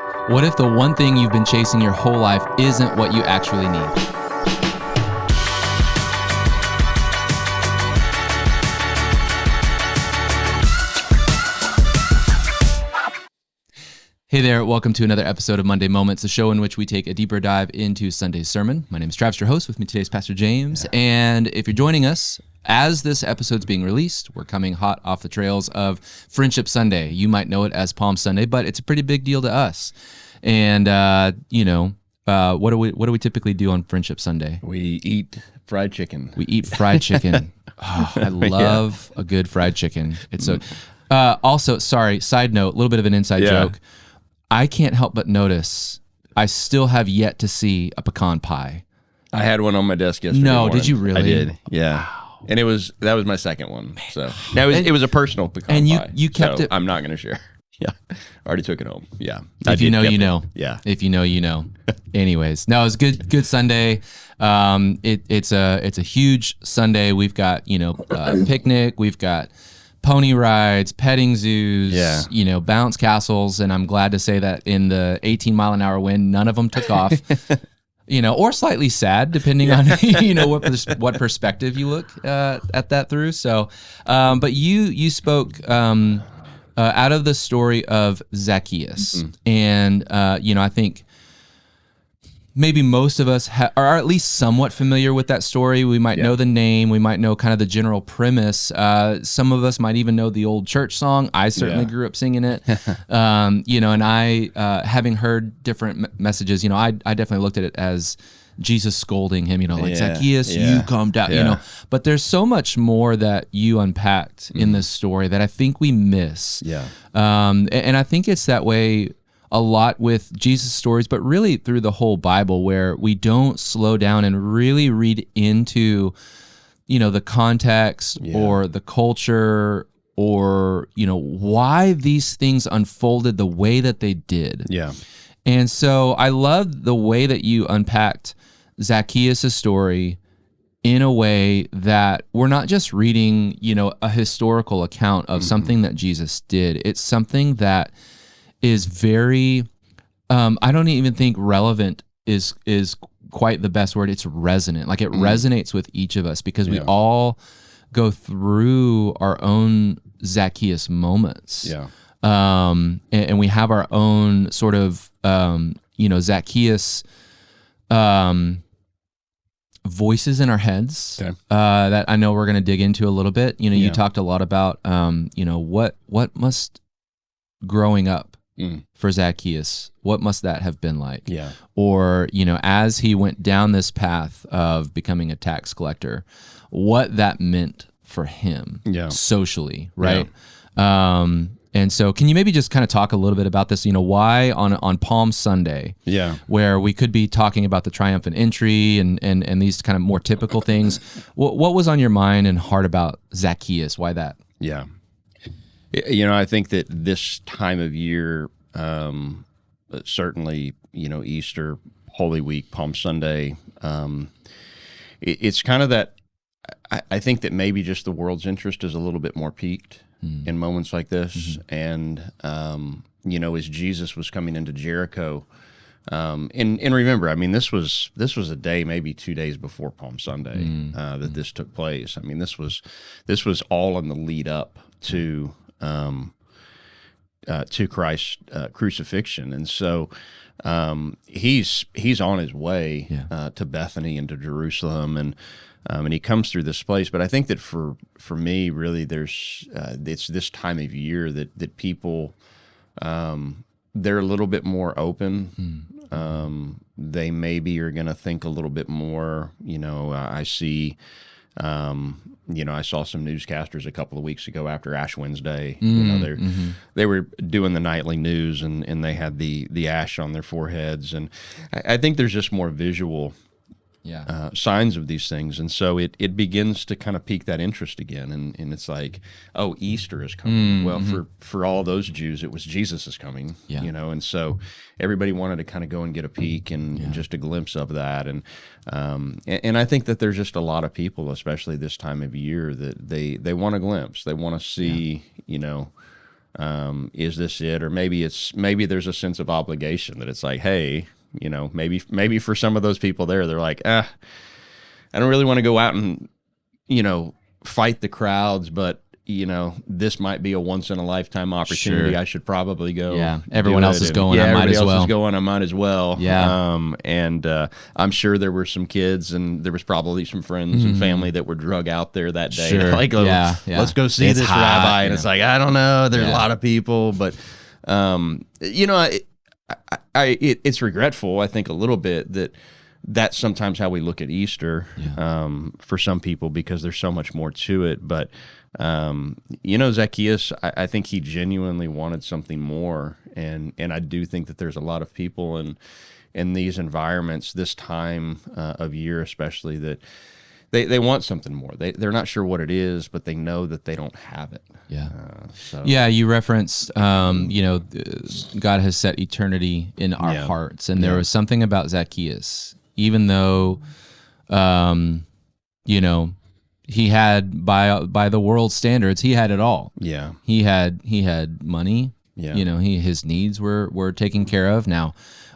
What if the one thing you've been chasing your whole life isn't what you actually need? Hey there, welcome to another episode of Monday Moments, a show in which we take a deeper dive into Sunday's sermon. My name is Travis, your host. With me today is Pastor James. And if you're joining us, as this episode's being released, we're coming hot off the trails of Friendship Sunday. You might know it as Palm Sunday, but it's a pretty big deal to us. And, what do we typically do on Friendship Sunday? We eat fried chicken. We eat fried chicken. Oh, I love a good fried chicken. It's also, sorry, side note, a little bit of an inside joke. I can't help but notice I still have yet to see a pecan pie. I had one on my desk yesterday. No, morning. did you really? I did. Yeah. Wow. And that was my second one. So now it was a personal pecan and pie. You kept it. I'm not going to share. Yeah. I already took it home. Yeah. If you know, you know. Yeah. If you know, you know. Anyways, no, it was good Sunday. It's a huge Sunday. We've got, picnic. We've got pony rides, petting zoos, bounce castles, and I'm glad to say that in the 18-mile-an-hour wind, none of them took off. Or slightly sad, depending on what perspective you look at that through. So, but you spoke out of the story of Zacchaeus, and I think maybe most of us are at least somewhat familiar with that story. We might know the name. We might know kind of the general premise. Some of us might even know the old church song. I certainly grew up singing it. And I, having heard different messages, I definitely looked at it as Jesus scolding him, Zacchaeus, you come down, But there's so much more that you unpacked in this story that I think we miss. Yeah. And I think it's that way a lot with Jesus' stories, but really through the whole Bible, where we don't slow down and really read into, the context or the culture or, why these things unfolded the way that they did. Yeah. And so I love the way that you unpacked Zacchaeus' story in a way that we're not just reading, a historical account of something that Jesus did. It's something that is very, I don't even think relevant is quite the best word. It's resonant. Like it resonates with each of us because we all go through our own Zacchaeus moments. Yeah. And we have our own sort of, Zacchaeus voices in our heads that I know we're going to dig into a little bit. You talked a lot about, what must growing up for Zacchaeus, what must that have been like? Yeah. Or, as he went down this path of becoming a tax collector, what that meant for him socially, right? Yeah. And so can you maybe just kind of talk a little bit about this, why on Palm Sunday, where we could be talking about the triumphant entry and these kind of more typical things, what was on your mind and heart about Zacchaeus? Why that? Yeah. I think that this time of year, certainly, Easter, Holy Week, Palm Sunday, it's kind of that, I think that maybe just the world's interest is a little bit more piqued in moments like this. And, as Jesus was coming into Jericho, and remember, I mean, this was a day, maybe 2 days before Palm Sunday, that this took place. I mean, this was all in the lead up to Christ's crucifixion, and so he's on his way to Bethany and to Jerusalem, and he comes through this place. But I think that for me, really, there's it's this time of year that people they're a little bit more open. They maybe are going to think a little bit more. I see. I saw some newscasters a couple of weeks ago after Ash Wednesday. They were doing the nightly news, and they had the ash on their foreheads, and I think there's just more visual signs of these things, and so it begins to kind of pique that interest again, and it's like, oh, Easter is coming. Well, for all those Jews, it was Jesus is coming, and so everybody wanted to kind of go and get a peek and just a glimpse of that, and I think that there's just a lot of people, especially this time of year, that they want a glimpse, they want to see, Is this it? Or maybe there's a sense of obligation that it's like, hey, maybe for some of those people there, they're like, I don't really want to go out and, fight the crowds, but this might be a once in a lifetime opportunity. Sure. I should probably go. Yeah. Everyone else is going. I might as well. Everybody else is going. I might as well. Yeah. And I'm sure there were some kids, and there was probably some friends and family that were drug out there that day. Sure. Like, let's go see this rabbi. And it's like, I don't know. There's a lot of people, but it's regretful. I think a little bit that's sometimes how we look at Easter for some people, because there's so much more to it. But, Zacchaeus, I think he genuinely wanted something more. And I do think that there's a lot of people in these environments, this time of year especially, that they want something more. They're not sure what it is, but they know that they don't have it. Yeah. Yeah, you referenced, God has set eternity in our hearts. And there was something about Zacchaeus, even though, he had, by the world's standards, he had it all. Yeah. He had money. Yeah. His needs were taken care of. Now,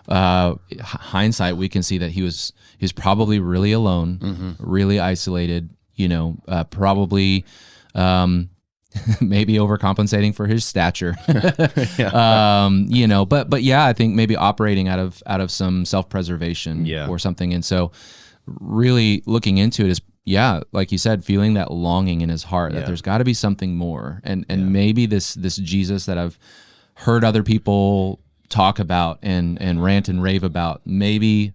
hindsight, we can see that he was probably really alone, really isolated, probably, maybe overcompensating for his stature, but yeah, I think maybe operating out of some self-preservation or something. And so really looking into it is, like you said, feeling that longing in his heart that there's got to be something more. And maybe this Jesus that I've heard other people talk about and rant and rave about, maybe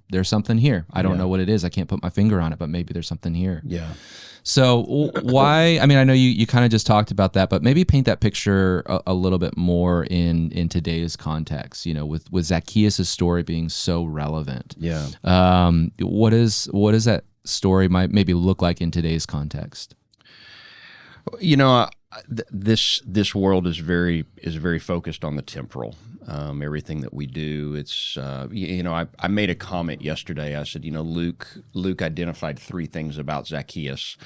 there's something here. I don't know what it is. I can't put my finger on it, but maybe there's something here. Yeah. So why, I know you kind of just talked about that, but maybe paint that picture a little bit more in today's context, with Zacchaeus' story being so relevant. Yeah. What does that story might maybe look like in today's context? This world is very focused on the temporal. Everything that we do, it's I made a comment yesterday. I said, Luke identified three things about Zacchaeus.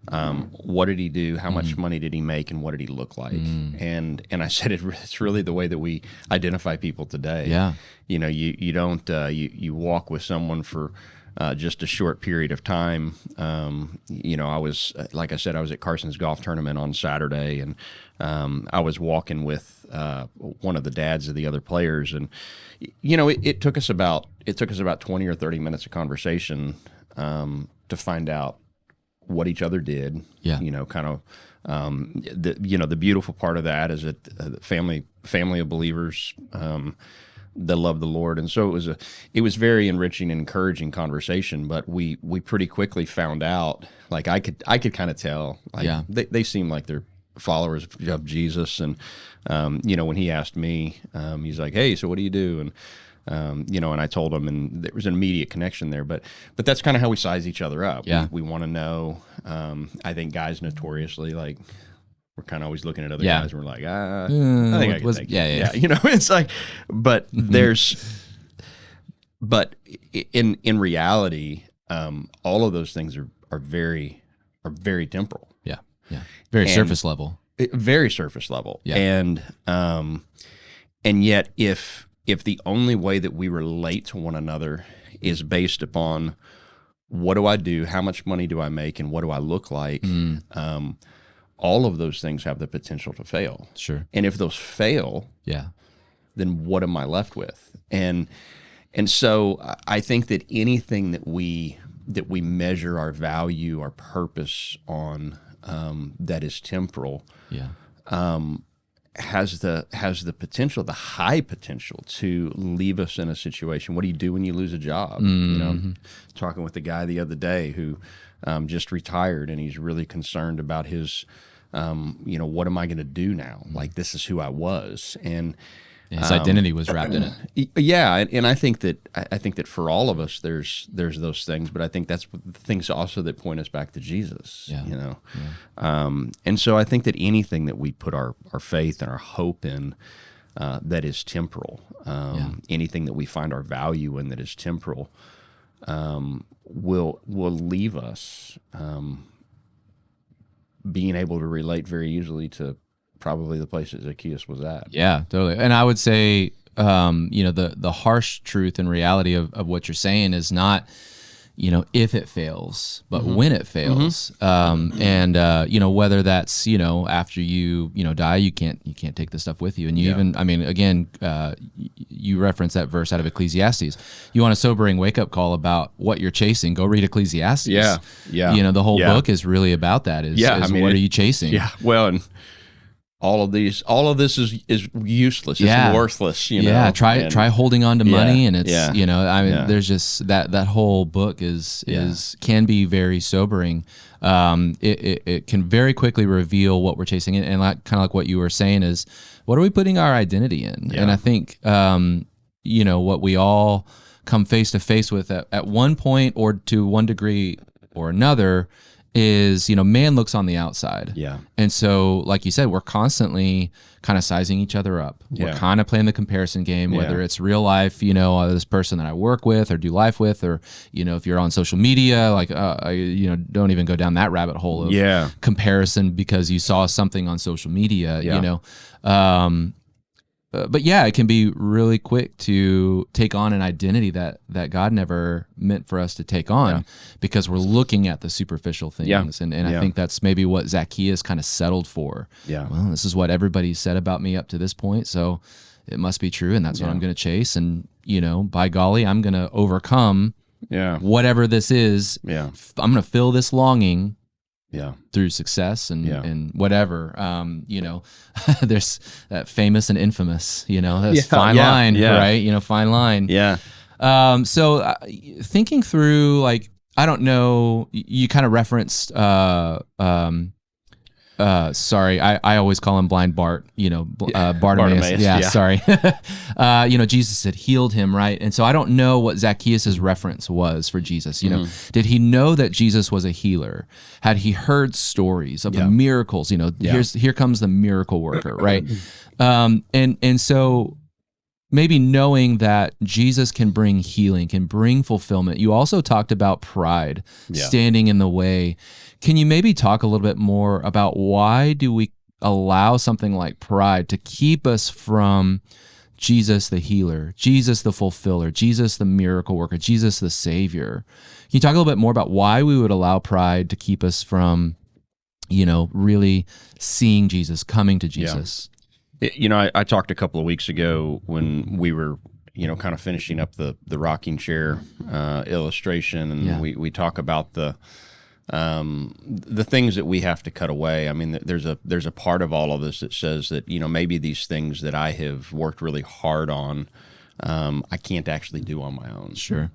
What did he do? How much money did he make? And what did he look like? And I said it's really the way that we identify people today. Yeah. You don't you walk with someone for just a short period of time. I was, like I said, I was at Carson's golf tournament on Saturday, and I was walking with one of the dads of the other players, and it took us about 20 or 30 minutes of conversation to find out what each other did. Yeah. The beautiful part of that is that the family of believers that love the Lord, and so it was very enriching and encouraging conversation. But we pretty quickly found out, like I could kind of tell, like they seem like they're followers of Jesus, and when he asked me, he's like, "Hey, so what do you do?" And and I told him, and there was an immediate connection there. But that's kind of how we size each other up. Yeah, we want to know. I think guys notoriously, like, we're kind of always looking at other guys, and we're like, I think I can take it. Yeah. It's like, but but in reality, all of those things are very temporal. Yeah, yeah, very surface level. Very surface level. Yeah, and yet if the only way that we relate to one another is based upon what do I do, how much money do I make, and what do I look like, all of those things have the potential to fail. Sure. And if those fail, then what am I left with? And so I think that anything that we measure our value, our purpose on, that is temporal, has the potential, the high potential, to leave us in a situation. What do you do when you lose a job? Talking with the guy the other day who just retired, and he's really concerned about his, what am I going to do now? Like, this is who I was, and his identity was wrapped in it. Yeah, and I think that for all of us, there's those things, but I think that's the things also that point us back to Jesus. Yeah. And so I think that anything that we put our faith and our hope in, that is temporal, anything that we find our value in that is temporal, will leave us being able to relate very easily to probably the place that Zacchaeus was at. Yeah, totally. And I would say, the harsh truth and reality of what you're saying is not, if it fails, but when it fails. And whether that's, after you, die, you can't take the stuff with you. And you even, I mean, again, you reference that verse out of Ecclesiastes. You want a sobering wake up call about what you're chasing, go read Ecclesiastes. Yeah. The whole book is really about that is what are you chasing? Yeah. Well, and all of this is useless. It's worthless. Yeah. Try holding on to money, and it's there's just that whole book can be very sobering. It can very quickly reveal what we're chasing, and kind of like what you were saying is, what are we putting our identity in? Yeah. And I think what we all come face to face with at one point or to one degree or another is, man looks on the outside. Yeah. And so, like you said, we're constantly kind of sizing each other up. We're kind of playing the comparison game, whether it's real life, this person that I work with or do life with, or, if you're on social media, like, don't even go down that rabbit hole of comparison because you saw something on social media, but it can be really quick to take on an identity that God never meant for us to take on because we're looking at the superficial things. Yeah. And I think that's maybe what Zacchaeus kind of settled for. Yeah. Well, this is what everybody said about me up to this point, so it must be true, and that's what I'm going to chase. And, by golly, I'm going to overcome whatever this is. Yeah. I'm going to fill this longing through success and whatever. There's that famous and infamous, that's fine line, right? Fine line. Yeah. So thinking through, like, I don't know, you kind of referenced, sorry, I always call him Blind Bart, Bartimaeus. Yeah, sorry. Jesus had healed him, right? And so I don't know what Zacchaeus's reference was for Jesus. Did he know that Jesus was a healer? Had he heard stories of the miracles? Here comes the miracle worker, right? And so maybe knowing that Jesus can bring healing, can bring fulfillment. You also talked about pride standing in the way. Can you maybe talk a little bit more about why do we allow something like pride to keep us from Jesus the healer, Jesus the fulfiller, Jesus the miracle worker, Jesus the savior? Can you talk a little bit more about why we would allow pride to keep us from, really seeing Jesus, coming to Jesus? I talked a couple of weeks ago when we were, kind of finishing up the rocking chair illustration, and we talk about the things that we have to cut away. I mean, there's a part of all of this that says that, maybe these things that I have worked really hard on, I can't actually do on my own. Sure.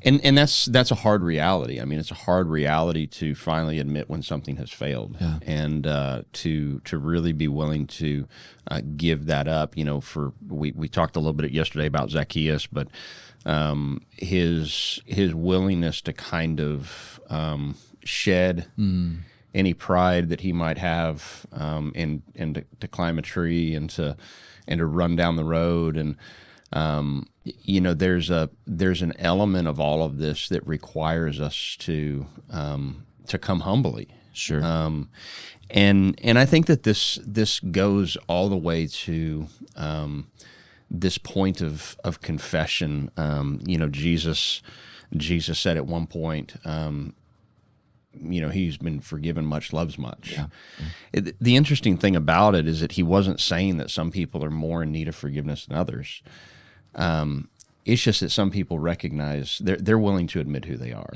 And that's a hard reality. I mean, it's a hard reality to finally admit when something has failed, and to really be willing to give that up. We talked a little bit yesterday about Zacchaeus, but his willingness to kind of shed any pride that he might have, and to climb a tree and to run down the road, and there's an element of all of this that requires us to come humbly. Sure. And I think that this goes all the way to this point of confession. Jesus said at one point, he's been forgiven much, loves much. Yeah. The interesting thing about it is that he wasn't saying that some people are more in need of forgiveness than others. It's just that some people recognize they're willing to admit who they are.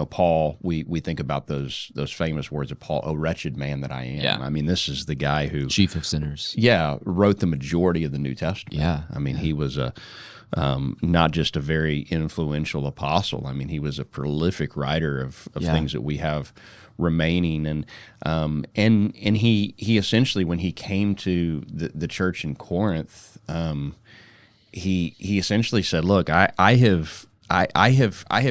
Paul, we think about those famous words of Paul, "O wretched man that I am." Yeah. I mean, this is the guy who, chief of sinners. Yeah, wrote the majority of the New Testament. Yeah. I mean, he was not just a very influential apostle. I mean, he was a prolific writer of things that we have remaining, and he essentially, when he came to the church in Corinth, he essentially said, "Look, I have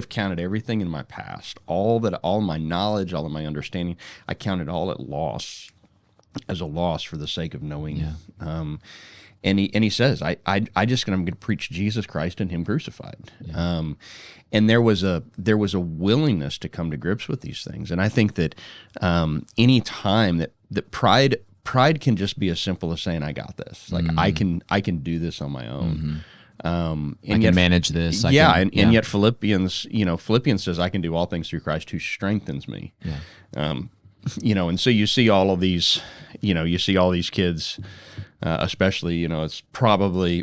counted everything in my past, all my knowledge, all of my understanding. I counted all as a loss for the sake of knowing." And he says, I just I'm going to preach Jesus Christ and Him crucified. And there was a willingness to come to grips with these things. And I think that any time that pride can just be as simple as saying, I got this. Like I can do this on my own. And I can manage this. And yet Philippians says, I can do all things through Christ who strengthens me. And so you see all of these, you see all these kids, especially, it's probably,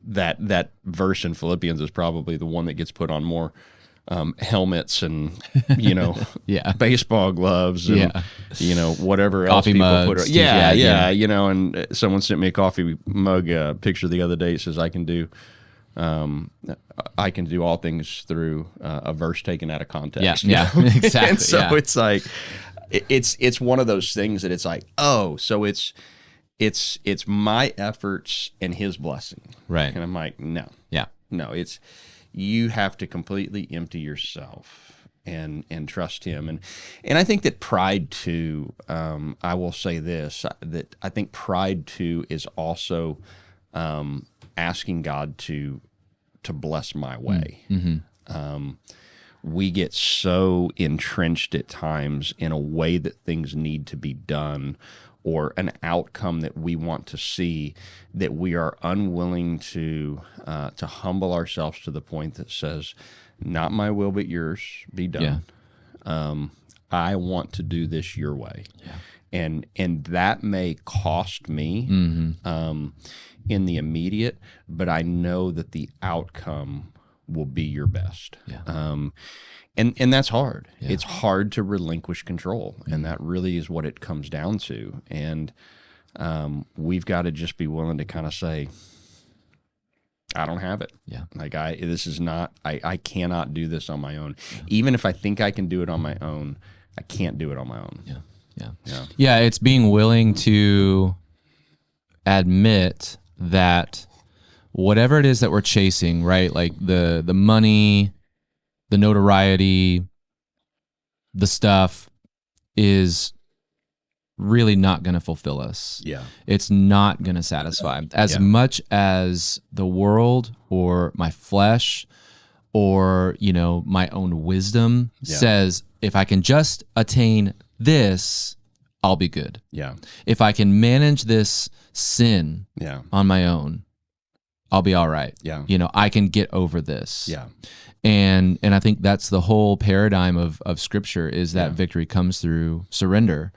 that verse in Philippians is probably the one that gets put on more helmets and, baseball gloves and, whatever else coffee people mugs, put. And someone sent me a coffee mug picture the other day. It says, I can do all things through a verse taken out of context. Exactly. And so it's like, it's one of those things that it's like, oh, so it's my efforts and His blessing. Right. And I'm like, no, it's, you have to completely empty yourself and trust Him. And I think that pride too, I will say this, that I think pride too is also asking God to bless my way. We get so entrenched at times in a way that things need to be done or an outcome that we want to see that we are unwilling to humble ourselves to the point that says, not my will, but yours be done. I want to do this your way. And that may cost me in the immediate, but I know that the outcome will be your best. And that's hard. It's hard to relinquish control, and that really is what it comes down to. And we've got to just be willing to kind of say, I don't have it. Like I cannot do this on my own. Even if I think I can do it on my own, I can't do it on my own. Yeah, it's being willing to admit that whatever it is that we're chasing, right? Like the money, the notoriety, the stuff is really not going to fulfill us. It's not going to satisfy. As much as the world or my flesh or, my own wisdom says, if I can just attain this, I'll be good. If I can manage this sin on my own, I'll be all right. I can get over this. And I think that's the whole paradigm of Scripture is that victory comes through surrender.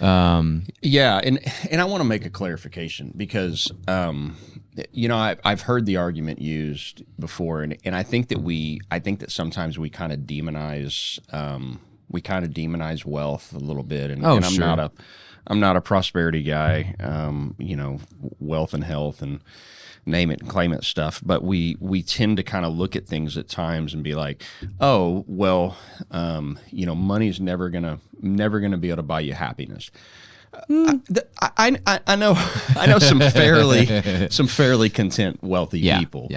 And I want to make a clarification because I've heard the argument used before, and I think that sometimes we kind of demonize wealth a little bit, and I'm not a prosperity guy, wealth and health and name it and claim it stuff, but we tend to kind of look at things at times and be like, oh, well, money's never gonna be able to buy you happiness. I know some fairly content wealthy people.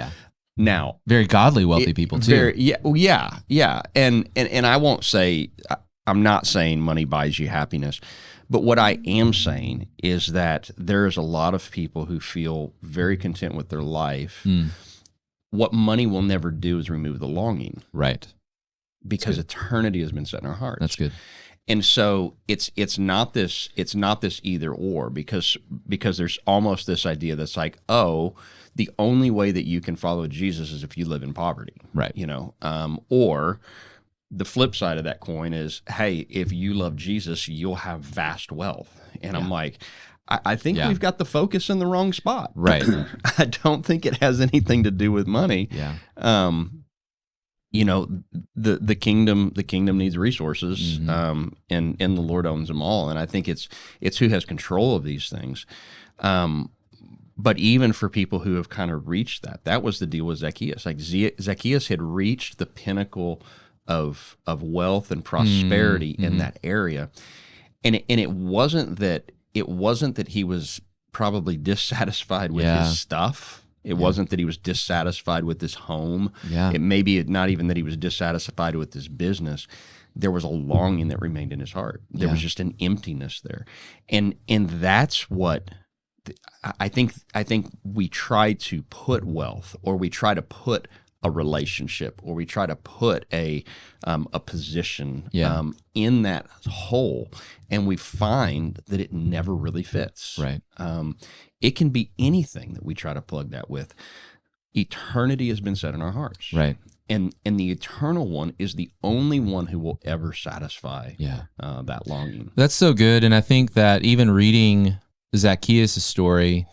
Now, very godly wealthy people too. And I won't say, I'm not saying money buys you happiness. But what I am saying is that there's a lot of people who feel very content with their life. What money will never do is remove the longing. Right. Because eternity has been set in our hearts. That's good. And so it's not this either or because there's almost this idea that's like, oh, the only way that you can follow Jesus is if you live in poverty. Right. Or the flip side of that coin is, hey, if you love Jesus, you'll have vast wealth. And I'm like, I think we've got the focus in the wrong spot. Right. I don't think it has anything to do with money. The kingdom needs resources, and the Lord owns them all. And I think it's who has control of these things. But even for people who have kind of reached that was the deal with Zacchaeus. Like Zacchaeus had reached the pinnacle of wealth and prosperity in that area, and it wasn't that he was probably dissatisfied with his stuff. It wasn't that he was dissatisfied with his home. It may be not even that he was dissatisfied with his business. There was a longing that remained in his heart. There was just an emptiness there, and that's what I think we try to put wealth, or we try to put a relationship, or we try to put a position in that hole, and we find that it never really fits. Right. It can be anything that we try to plug that with. Eternity has been set in our hearts. Right. And the eternal one is the only one who will ever satisfy that longing. That's so good. And I think that even reading Zacchaeus' story,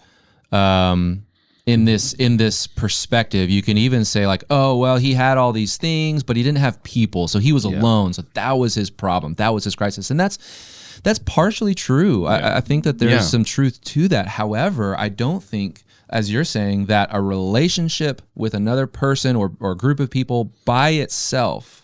in this perspective, you can even say like, oh, well, he had all these things, but he didn't have people. So he was alone. So that was his problem. That was his crisis. And that's partially true. I think that there's some truth to that. However, I don't think, as you're saying, that a relationship with another person or a group of people by itself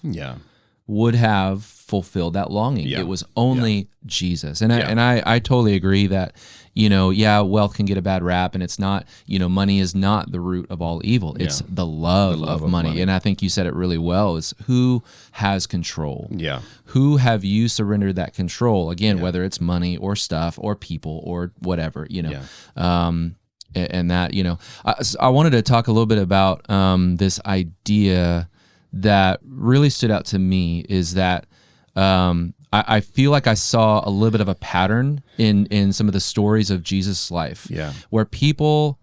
would have fulfilled that longing. It was only Jesus. And I totally agree that, wealth can get a bad rap, and it's not, money is not the root of all evil. It's the love of money. And I think you said it really well, is who has control? Yeah. Who have you surrendered that control? Again, whether it's money or stuff or people or whatever, and that, I wanted to talk a little bit about this idea that really stood out to me, is that I feel like I saw a little bit of a pattern in some of the stories of Jesus' life, where people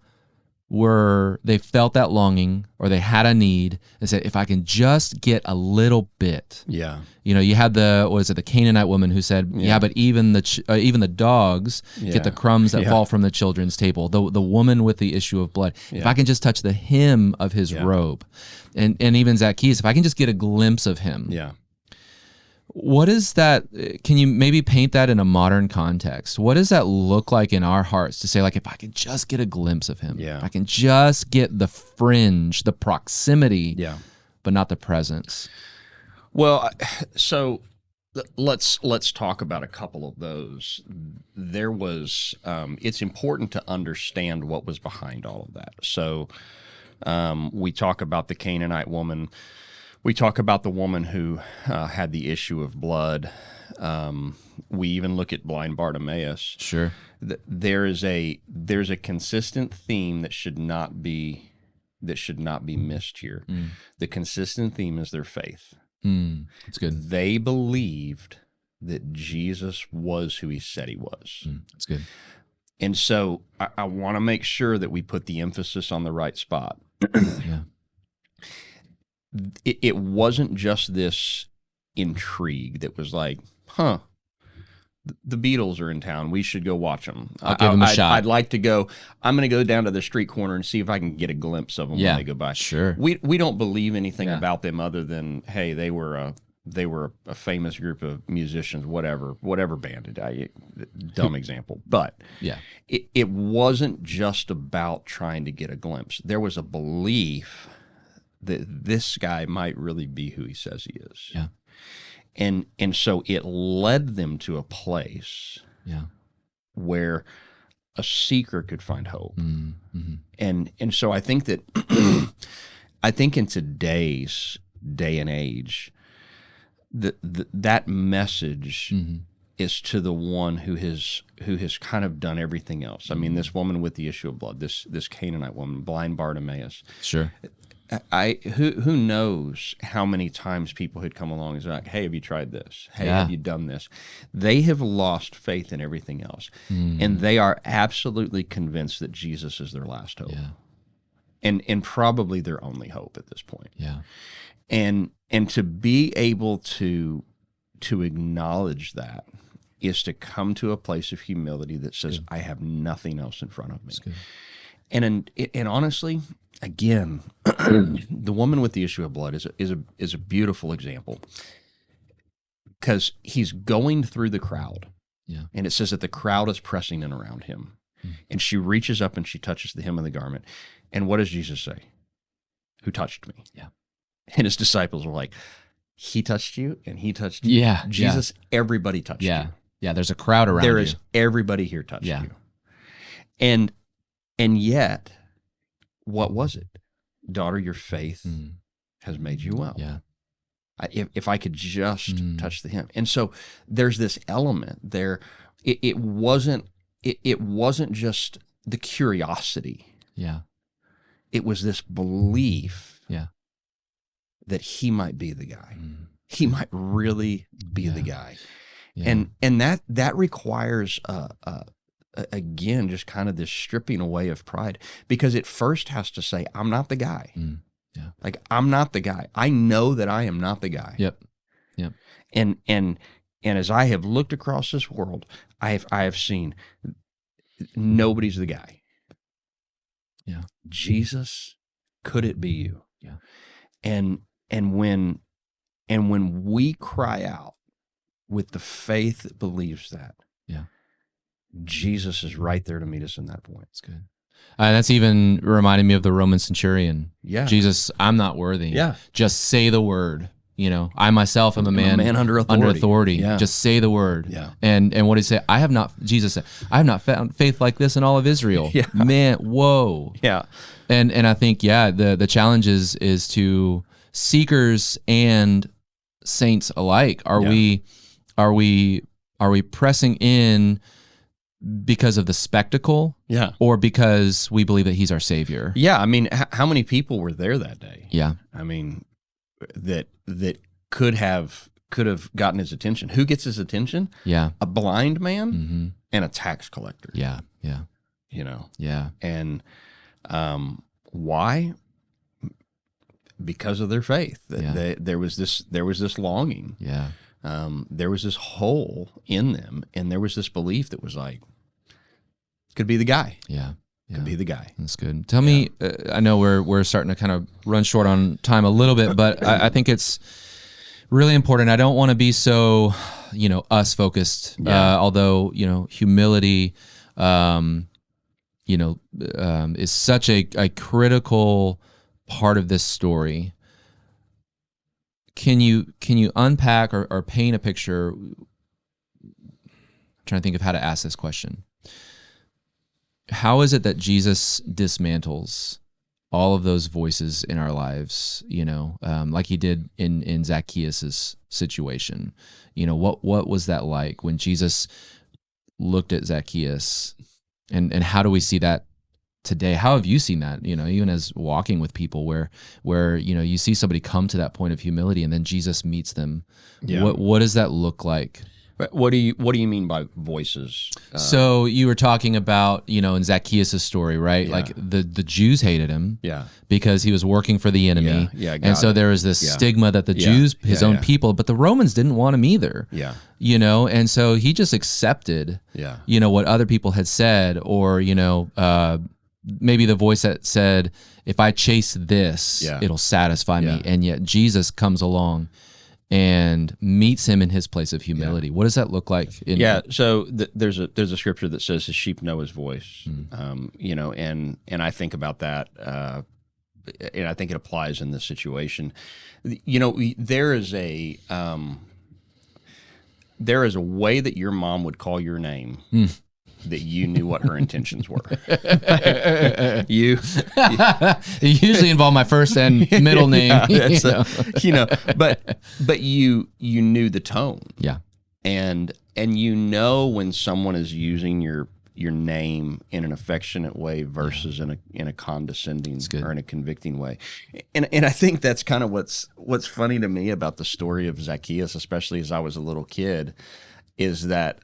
they felt that longing, or they had a need, and said, if I can just get a little bit. Yeah. You had the Canaanite woman who said, but even the dogs get the crumbs that fall from the children's table. The woman with the issue of blood. If I can just touch the hem of his robe. And even Zacchaeus, if I can just get a glimpse of him. Yeah. What is that? Can you maybe paint that in a modern context? What does that look like in our hearts to say, like, if I could just get a glimpse of him, if I can just get the fringe, the proximity, but not the presence? Well, so let's talk about a couple of those. There was, it's important to understand what was behind all of that. So we talk about the Canaanite woman. We talk about the woman who had the issue of blood. We even look at blind Bartimaeus. Sure. There's a consistent theme that should not be missed here. The consistent theme is their faith. That's good. They believed that Jesus was who he said he was. That's good. And so I want to make sure that we put the emphasis on the right spot. Yeah. It wasn't just this intrigue that was like, the Beatles are in town. We should go watch them. I'll give them a shot. I'd like to go. I'm going to go down to the street corner and see if I can get a glimpse of them when they go by. Sure. We don't believe anything about them other than, hey, they were a famous group of musicians, whatever band. Dumb example. But it wasn't just about trying to get a glimpse. There was a belief that this guy might really be who he says he is. Yeah. And so it led them to a place where a seeker could find hope. Mm-hmm. And so I think that in today's day and age, that message is to the one who has kind of done everything else. I mean, this woman with the issue of blood, this Canaanite woman, blind Bartimaeus. Sure. Who knows how many times people had come along and said, like, hey, have you tried this? Hey, have you done this? They have lost faith in everything else. And they are absolutely convinced that Jesus is their last hope. Yeah. And probably their only hope at this point. Yeah. And to be able to acknowledge that is to come to a place of humility that says, I have nothing else in front of me. And honestly, again, the woman with the issue of blood is a beautiful example, because he's going through the crowd, and it says that the crowd is pressing in around him, and she reaches up and she touches the hem of the garment, and what does Jesus say? Who touched me? Yeah, and his disciples were like, he touched you, and he touched you. Yeah, Jesus, everybody touched you. Yeah, there's a crowd around you. There is everybody here touched you, and yet, what was it? Daughter, your faith has made you well. Yeah. If I could just touch the hem. And so there's this element there. It wasn't just the curiosity. Yeah. It was this belief Yeah. that he might be the guy. He might really be the guy. Yeah. And that requires again just kind of this stripping away of pride, because it first has to say, I'm not the guy. Yeah. Like, I'm not the guy. I know that I am not the guy. Yep. And as I have looked across this world, I have seen nobody's the guy. Yeah. Jesus, could it be you? Yeah. And when we cry out with the faith that believes that, Yeah, Jesus is right there to meet us in that point. that's good. That's even reminding me of the Roman centurion. Yeah. Jesus, I'm not worthy. Yeah. Just say the word. I myself am a man under authority. Yeah. Just say the word. Yeah. And what did he say? Jesus said, I have not found faith like this in all of Israel. Yeah. Man, whoa. Yeah. And I think, the challenge is to seekers and saints alike. Are we pressing in because of the spectacle? Yeah. Or because we believe that he's our savior? Yeah. I mean, how many people were there that day? Yeah. I mean, that could have gotten his attention. Who gets his attention? Yeah. A blind man and a tax collector. Yeah. Yeah. Yeah. And why? Because of their faith. There was this longing. Yeah. There was this hole in them, and there was this belief that was like, could be the guy. Yeah. Could be the guy. That's good. Tell me, I know we're starting to kind of run short on time a little bit, but I think it's really important. I don't want to be so, us focused. Although humility, is such a critical part of this story. Can you unpack or paint a picture? I'm trying to think of how to ask this question. How is it that Jesus dismantles all of those voices in our lives, like he did in Zacchaeus' situation? What was that like when Jesus looked at Zacchaeus, and how do we see that today? How have you seen that, even as walking with people where you see somebody come to that point of humility and then Jesus meets them? Yeah. What does that look like? What do you mean by voices? So you were talking about, in Zacchaeus' story, right? Yeah. Like the Jews hated him because he was working for the enemy. Yeah, so there was this stigma that the Jews, his own people, but the Romans didn't want him either. Yeah. And so he just accepted, what other people had said, or, maybe the voice that said, if I chase this, it'll satisfy me. And yet Jesus comes along and meets him in his place of humility. What does that look like? So there's a scripture that says his sheep know his voice, and I think about that, and I think it applies in this situation. There is a way that your mom would call your name that you knew what her intentions were. You usually involve my first and middle name. But you knew the tone. Yeah. And when someone is using your name in an affectionate way versus in a condescending or in a convicting way. And I think that's kind of what's funny to me about the story of Zacchaeus, especially as I was a little kid, is that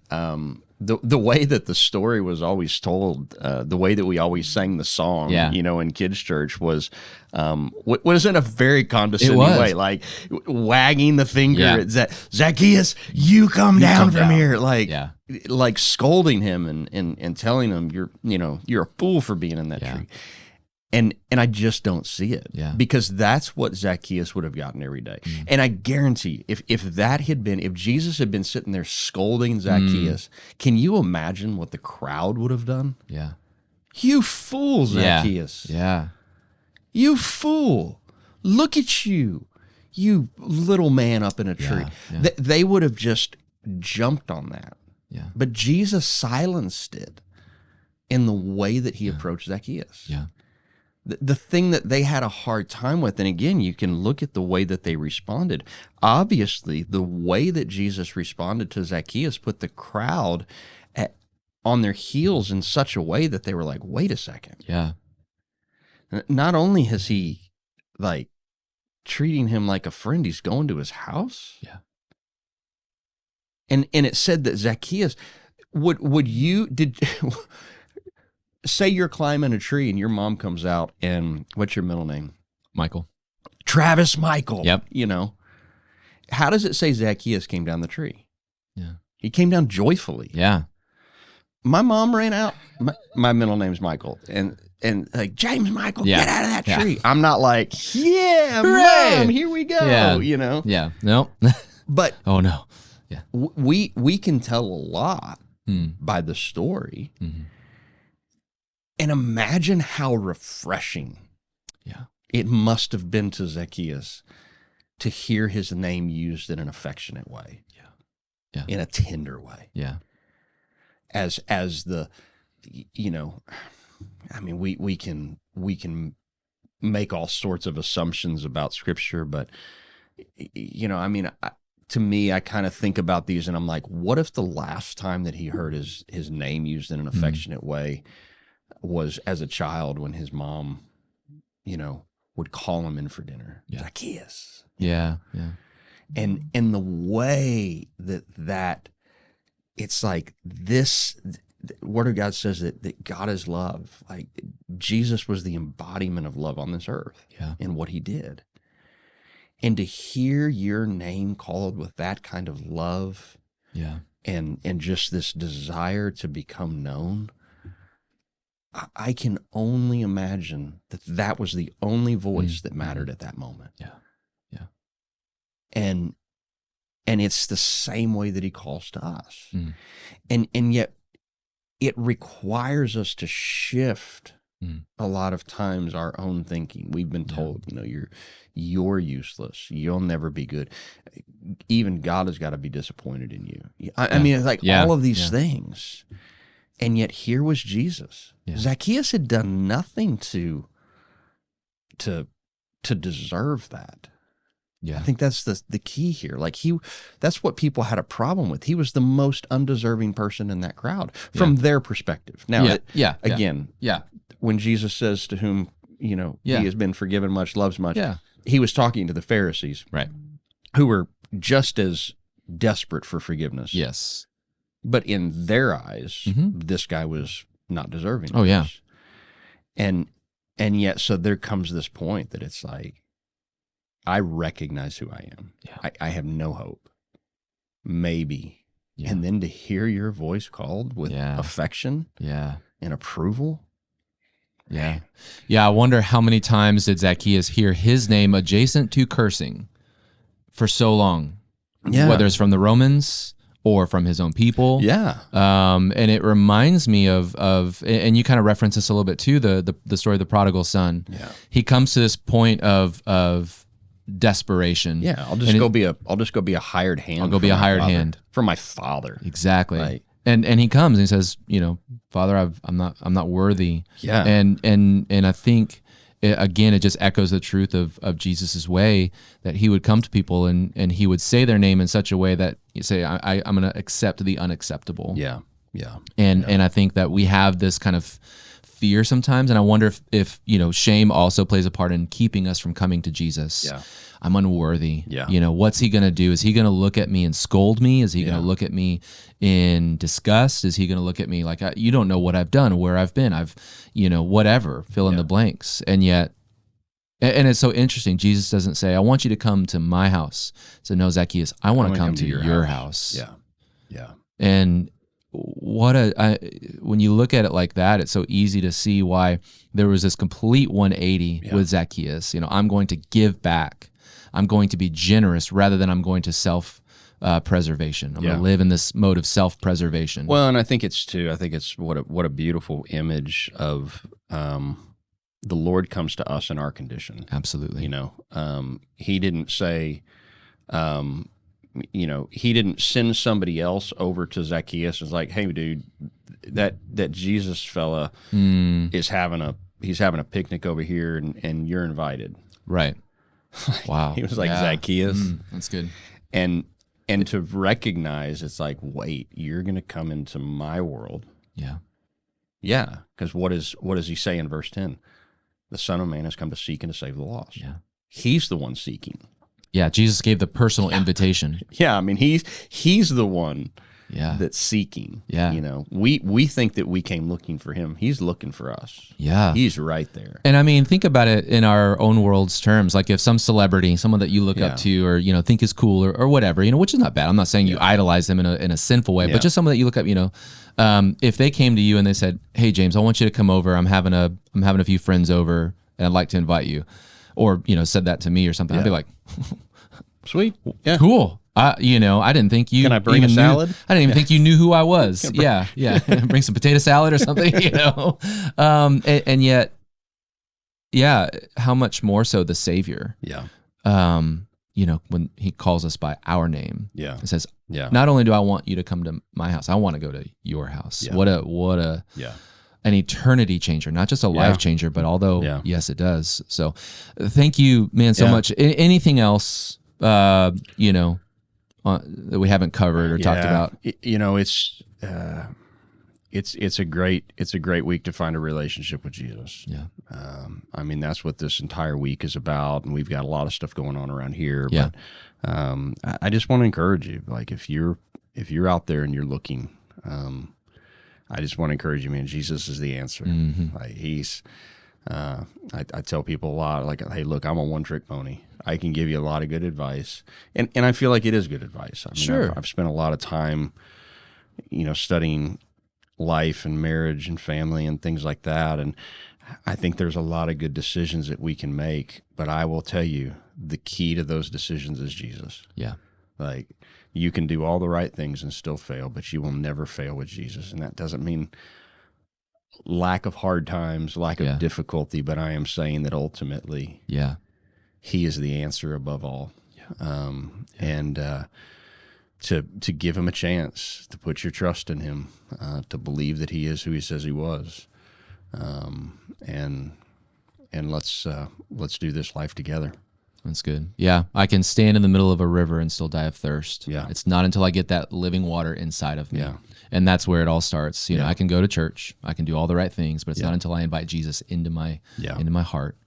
the way that the story was always told, the way that we always sang the song, in kids' church was in a very condescending way, like wagging the finger at Zacchaeus, you come down from here, like scolding him and telling him you're a fool for being in that tree. And I just don't see it, because that's what Zacchaeus would have gotten every day. And I guarantee, if Jesus had been sitting there scolding Zacchaeus, can you imagine what the crowd would have done? Yeah. You fool, Zacchaeus. Yeah. You fool. Look at you, you little man up in a tree. They would have just jumped on that. Yeah. But Jesus silenced it in the way that he approached Zacchaeus. Yeah. The thing that they had a hard time with, and again, you can look at the way that they responded. Obviously, the way that Jesus responded to Zacchaeus put the crowd on their heels in such a way that they were like, wait a second. Yeah. Not only has he like treating him like a friend, he's going to his house. Yeah. And it said that Zacchaeus, would you say you're climbing a tree and your mom comes out and what's your middle name? Michael. Travis Michael. Yep. You know, how does it say Zacchaeus came down the tree? Yeah. He came down joyfully. Yeah. My mom ran out. My middle name's Michael. And like, James Michael, Yeah. get out of that Yeah. tree. I'm not like, yeah, Hooray! Mom, here we go. Yeah. You know? Yeah. No. But Oh no. Yeah. we can tell a lot Mm. by the story. Mhm. And imagine how refreshing Yeah. it must have been to Zacchaeus to hear his name used in an affectionate way. Yeah. Yeah. In a tender way. Yeah. As the, you know, I mean, we can make all sorts of assumptions about Scripture, but you know, I mean, to me, I kind of think about these, and I'm like, what if the last time that he heard his name used in an affectionate way was as a child when his mom, you know, would call him in for dinner, Yeah. Zacchaeus, Yeah. Yeah. and the way that it's like this. The Word of God says that God is love. Like Jesus was the embodiment of love on this earth Yeah. in what he did. And to hear your name called with that kind of love Yeah. and just this desire to become known, I can only imagine that was the only voice that mattered at that moment. Yeah. Yeah. And it's the same way that he calls to us. Mm. And yet it requires us to shift a lot of times our own thinking. We've been told, you know, you're useless. You'll never be good. Even God has got to be disappointed in you. I mean, it's like all of these things. And yet here was Jesus. Yeah. Zacchaeus had done nothing to deserve that. Yeah. I think that's the key here. Like that's what people had a problem with. He was the most undeserving person in that crowd from their perspective. Now, again, when Jesus says to whom, you know, he has been forgiven much, loves much, he was talking to the Pharisees, Right. who were just as desperate for forgiveness. Yes. But in their eyes, this guy was not deserving. Oh, yeah. And yet, so there comes this point that it's like, I recognize who I am. Yeah. I have no hope. Maybe. Yeah. And then to hear your voice called with affection Yeah. and approval. Yeah. Yeah. I wonder how many times did Zacchaeus hear his name adjacent to cursing for so long? Yeah. Whether it's from the Romans or from his own people. Yeah. And it reminds me of and you kind of reference this a little bit too, the story of the prodigal son. Yeah. He comes to this point of desperation. Yeah. I'll just go be a hired hand. I'll go be a hired hand for my father. Exactly. Right. And he comes and he says, you know, Father, I'm not worthy. Yeah. And I think again, it just echoes the truth of Jesus's way, that he would come to people and he would say their name in such a way that you say, I'm going to accept the unacceptable. Yeah. Yeah. And I think that we have this kind of fear sometimes, and I wonder if you know, shame also plays a part in keeping us from coming to Jesus. Yeah. I'm unworthy. Yeah. You know, what's he going to do? Is he going to look at me and scold me? Is he going to look at me in disgust? Is he going to look at me like, you don't know what I've done, where I've been? I've, you know, whatever, fill in the blanks. And yet, and it's so interesting. Jesus doesn't say, I want you to come to my house. So no, Zacchaeus, I want to come to your house. Yeah. Yeah. And when you look at it like that, it's so easy to see why there was this complete 180 with Zacchaeus. You know, I'm going to give back. I'm going to be generous rather than I'm going to self-preservation. I'm going to live in this mode of self-preservation. Well, and I think it's what a beautiful image of the Lord comes to us in our condition. Absolutely. You know, he didn't say, you know, he didn't send somebody else over to Zacchaeus. It's like, hey, dude, that Jesus fella is having a picnic over here, and you're invited. Right. Wow. He was like, Zacchaeus. That's good. And to recognize, it's like, wait, you're going to come into my world. Yeah. Yeah, because what does he say in verse 10? The Son of Man has come to seek and to save the lost. Yeah. He's the one seeking. Yeah. Jesus gave the personal invitation. Yeah, I mean, he's the one Yeah. that's seeking. Yeah. You know, we think that we came looking for him. He's looking for us. Yeah. He's right there. And I mean, think about it in our own world's terms. Like if some celebrity, someone that you look up to or, you know, think is cool or whatever, you know, which is not bad. I'm not saying you idolize them in a sinful way, but just someone that you look up, you know, if they came to you and they said, "Hey, James, I want you to come over. I'm having a few friends over and I'd like to invite you," or, you know, said that to me or something, I'd be like, sweet. Yeah. Cool. You know, I didn't think you. Can I bring a salad? I didn't even think you knew who I was. Yeah. Bring some potato salad or something, you know. And yet, yeah, how much more so the Savior? Yeah. You know, when he calls us by our name, it says, not only do I want you to come to my house, I want to go to your house. Yeah. What a an eternity changer, not just a life changer, but although yes, it does. So, thank you, man, so much. Anything else, you know, that we haven't covered or talked about? You know, it's a great week to find a relationship with Jesus. Yeah. I mean, that's what this entire week is about, and we've got a lot of stuff going on around here. Yeah. But I just want to encourage you, like if you're out there and you're looking, I just want to encourage you, man. Jesus is the answer. Mm-hmm. Like he's. I tell people a lot, like, hey, look, I'm a one-trick pony. I can give you a lot of good advice, and I feel like it is good advice. I mean, sure. I've spent a lot of time, you know, studying life and marriage and family and things like that, and I think there's a lot of good decisions that we can make. But I will tell you, the key to those decisions is Jesus. Yeah. Like you can do all the right things and still fail, but you will never fail with Jesus, and that doesn't mean lack of hard times, lack of difficulty, but I am saying that ultimately, he is the answer above all. And to give him a chance, to put your trust in him, to believe that he is who he says he was, and let's do this life together. That's good. Yeah, I can stand in the middle of a river and still die of thirst. Yeah. It's not until I get that living water inside of me. Yeah. And that's where it all starts. You know, I can go to church, I can do all the right things, but it's not until I invite Jesus into my heart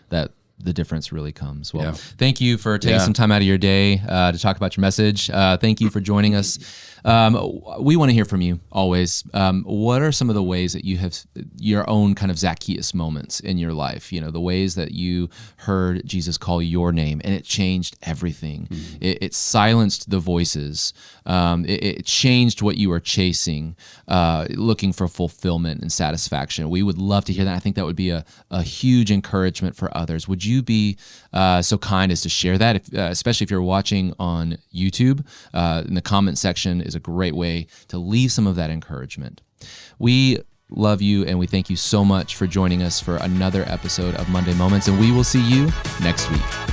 that the difference really comes. Well, thank you for taking some time out of your day to talk about your message. Thank you for joining us. We want to hear from you always. What are some of the ways that you have your own kind of Zacchaeus moments in your life? You know, the ways that you heard Jesus call your name and it changed everything. Mm-hmm. It silenced the voices. It changed what you were chasing, looking for fulfillment and satisfaction. We would love to hear that. I think that would be a huge encouragement for others. Would you be so kind as to share that, especially if you're watching on YouTube? In the comment section is a great way to leave some of that encouragement. We love you, and we thank you so much for joining us for another episode of Monday Moments, and we will see you next week.